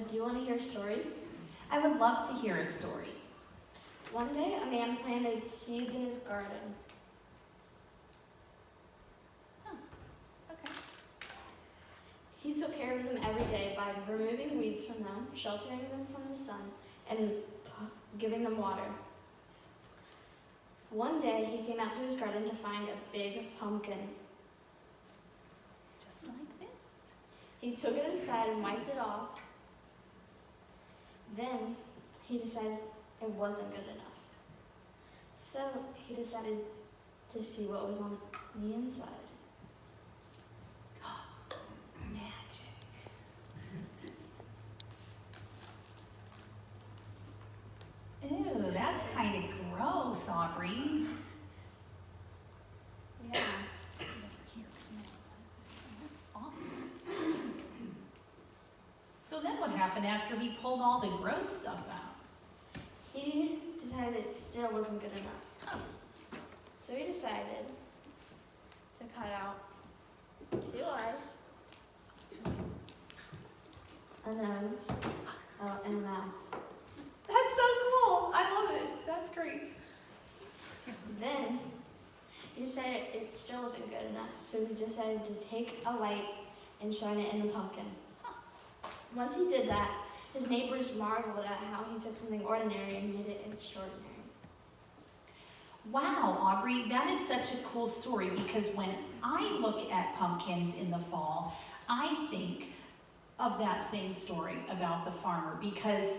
Do you want to hear a story? I would love to hear a story. One day, a man planted seeds in his garden. Okay. He took care of them every day by removing weeds from them, sheltering them from the sun, and giving them water. One day, he came out to his garden to find a big pumpkin. Just like this. He took it inside and wiped it off. Then he decided it wasn't good enough. So he decided to see what was on the inside. Magic. Ew, that's kind of gross, Aubrey. Yeah. Just put it over here, 'cause that's awful. So then what happened after he pulled all the gross stuff out? He decided it still wasn't good enough. Huh. So he decided to cut out 2 eyes, a nose, and a mouth. That's so cool. I love it. That's great. Then he decided it still wasn't good enough, so he decided to take a light and shine it in the pumpkin. Once he did that, his neighbors marveled at how he took something ordinary and made it extraordinary. Wow, Aubrey, that is such a cool story because when I look at pumpkins in the fall, I think of that same story about the farmer because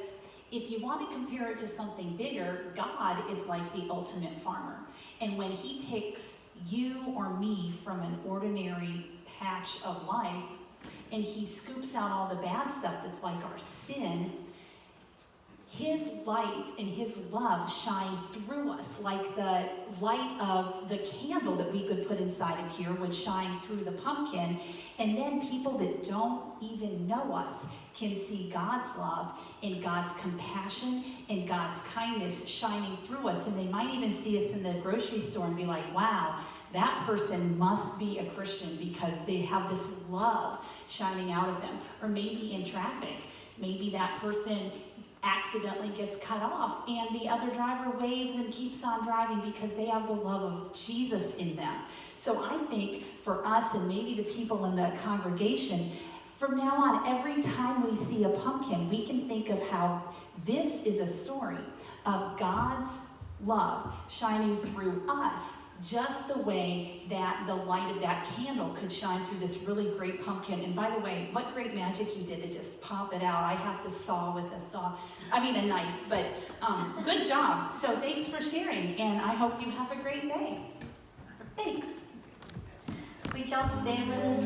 if you want to compare it to something bigger, God is like the ultimate farmer. And when he picks you or me from an ordinary patch of life and he scoops out all the bad stuff that's like our sin, his light and his love shine through us like the light of the candle that we could put inside of here would shine through the pumpkin. And then people that don't even know us can see God's love and God's compassion and God's kindness shining through us. And they might even see us in the grocery store and be like, wow, that person must be a Christian because they have this love shining out of them. Or maybe in traffic, maybe that person accidentally gets cut off and the other driver waves and keeps on driving because they have the love of Jesus in them. So I think for us and maybe the people in the congregation, from now on, every time we see a pumpkin, we can think of how this is a story of God's love shining through us, just the way that the light of that candle could shine through this really great pumpkin. And by the way, what great magic you did to just pop it out. I have to saw with a knife, but good job. So thanks for sharing, and I hope you have a great day. Thanks. Would y'all stand with us?